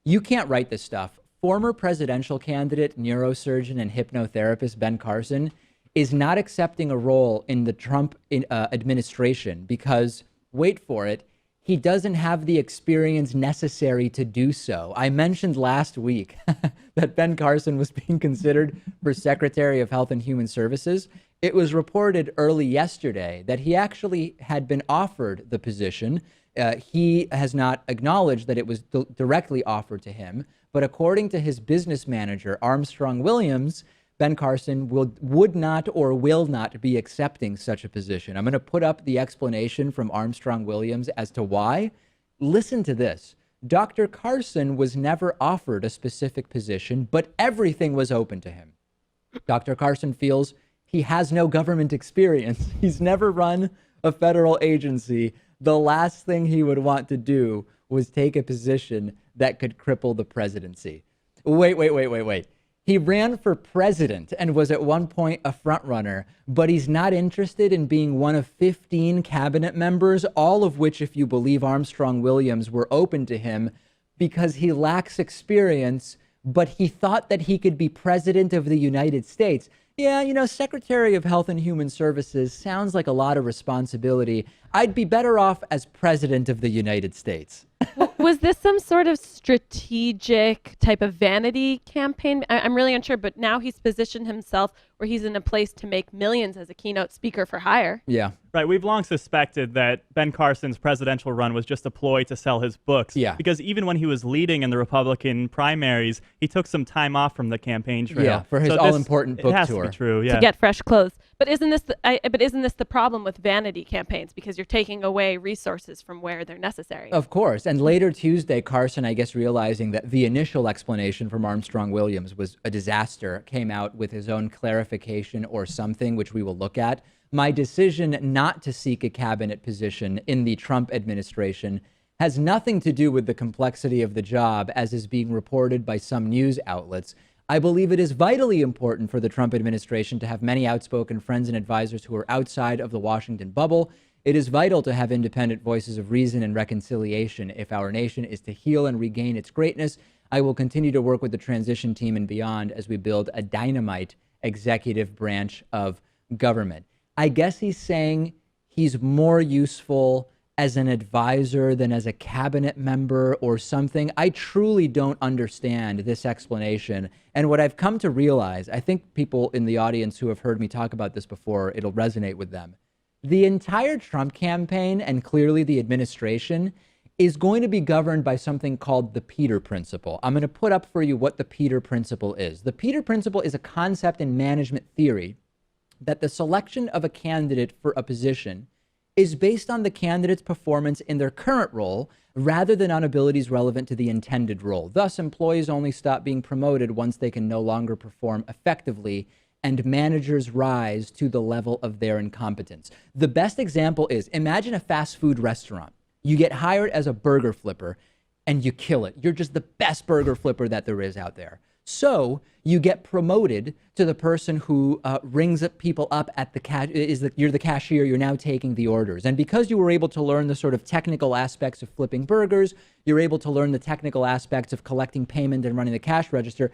You can't write this stuff. Former presidential candidate, neurosurgeon, and hypnotherapist Ben Carson is not accepting a role in the Trump administration because, wait for it, he doesn't have the experience necessary to do so. I mentioned last week that Ben Carson was being considered for Secretary of Health and Human Services. It was reported early yesterday that he actually had been offered the position. He has not acknowledged that it was directly offered to him. But according to his business manager, Armstrong Williams, Ben Carson would not or will not be accepting such a position. I'm going to put up the explanation from Armstrong Williams as to why. Listen to this. Dr. Carson was never offered a specific position, but everything was open to him. Dr. Carson feels he has no government experience. He's never run a federal agency. The last thing he would want to do was take a position that could cripple the presidency. Wait. He ran for president and was at one point a frontrunner, but he's not interested in being one of 15 cabinet members, all of which, if you believe Armstrong Williams, were open to him because he lacks experience, but he thought that he could be president of the United States. Yeah, Secretary of Health and Human Services sounds like a lot of responsibility. I'd be better off as president of the United States. Was this some sort of strategic type of vanity campaign? I'm really unsure, but now he's positioned himself where he's in a place to make millions as a keynote speaker for hire. Yeah. Right. We've long suspected that Ben Carson's presidential run was just a ploy to sell his books. Yeah. Because even when he was leading in the Republican primaries, he took some time off from the campaign trail. Yeah, for his all-important book tour. It has tour. to be true, yeah. To get fresh clothes. But isn't this the problem with vanity campaigns? Because you're taking away resources from where they're necessary. Of course. And later Tuesday, Carson, I guess, realizing that the initial explanation from Armstrong Williams was a disaster, came out with his own clarification or something, which we will look at. My decision not to seek a cabinet position in the Trump administration has nothing to do with the complexity of the job, as is being reported by some news outlets. I believe it is vitally important for the Trump administration to have many outspoken friends and advisors who are outside of the Washington bubble. It is vital to have independent voices of reason and reconciliation if our nation is to heal and regain its greatness. I will continue to work with the transition team and beyond as we build a dynamite executive branch of government. I guess he's saying he's more useful as an advisor than as a cabinet member or something. I truly don't understand this explanation. And what I've come to realize, I think people in the audience who have heard me talk about this before, it'll resonate with them. The entire Trump campaign and clearly the administration is going to be governed by something called the Peter Principle. I'm going to put up for you what the Peter Principle is. The Peter Principle is a concept in management theory that the selection of a candidate for a position is based on the candidate's performance in their current role rather than on abilities relevant to the intended role. Thus, employees only stop being promoted once they can no longer perform effectively, and managers rise to the level of their incompetence. The best example is, imagine a fast food restaurant. You get hired as a burger flipper and you kill it. You're just the best burger flipper that there is out there. So you get promoted to the person who rings up people up at the you're the cashier. You're now taking the orders. And because you were able to learn the sort of technical aspects of flipping burgers, you're able to learn the technical aspects of collecting payment and running the cash register.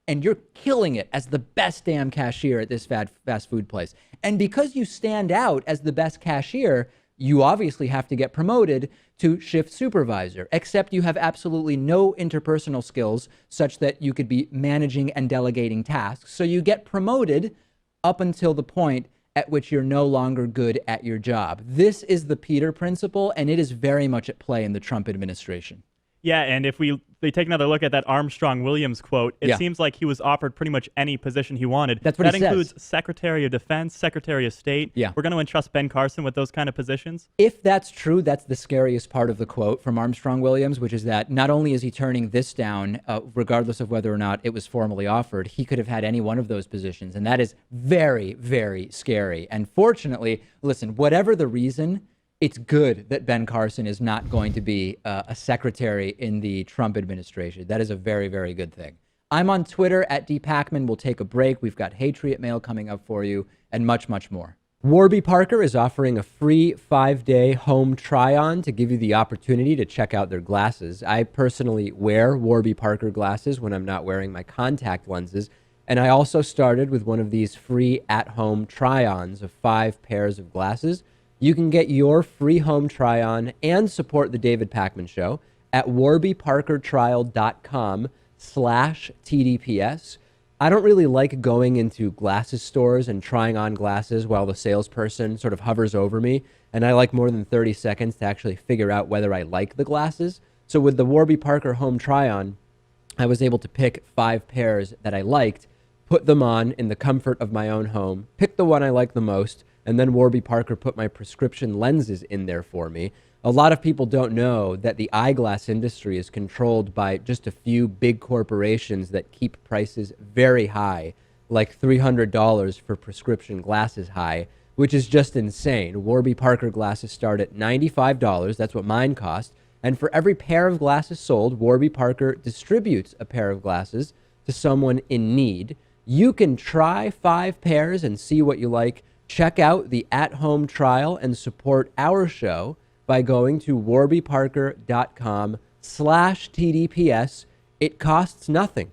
And you're killing it as the best damn cashier at this fast food place. And because you stand out as the best cashier, you obviously have to get promoted to shift supervisor, except you have absolutely no interpersonal skills such that you could be managing and delegating tasks. So you get promoted up until the point at which you're no longer good at your job. This is the Peter Principle, and it is very much at play in the Trump administration. Yeah, and if we take another look at that Armstrong Williams quote, it seems like he was offered pretty much any position he wanted. That's what he says. That includes Secretary of Defense, Secretary of State. Yeah. We're going to entrust Ben Carson with those kind of positions. If that's true, that's the scariest part of the quote from Armstrong Williams, which is that not only is he turning this down, regardless of whether or not it was formally offered, he could have had any one of those positions. And that is very, very scary. And fortunately, listen, whatever the reason, it's good that Ben Carson is not going to be a secretary in the Trump administration. That is a very, very good thing. I'm on Twitter at @Pakman. We'll take a break. We've got Patriot Mail coming up for you and much, much more. Warby Parker is offering a free 5-day home try-on to give you the opportunity to check out their glasses. I personally wear Warby Parker glasses when I'm not wearing my contact lenses, and I also started with one of these free at-home try-ons of 5 pairs of glasses. You can get your free home try-on and support the David Pakman Show at warbyparkertrial.com/TDPS. I don't really like going into glasses stores and trying on glasses while the salesperson sort of hovers over me, and I like more than 30 seconds to actually figure out whether I like the glasses. So with the Warby Parker home try-on, I was able to pick 5 pairs that I liked, put them on in the comfort of my own home, pick the one I like the most, and then Warby Parker put my prescription lenses in there for me. A lot of people don't know that the eyeglass industry is controlled by just a few big corporations that keep prices very high, like $300 for prescription glasses high, which is just insane. Warby Parker glasses start at $95. That's what mine cost. And for every pair of glasses sold, Warby Parker distributes a pair of glasses to someone in need. You can try 5 pairs and see what you like. Check out the at-home trial and support our show by going to warbyparker.com/TDPS. It costs nothing.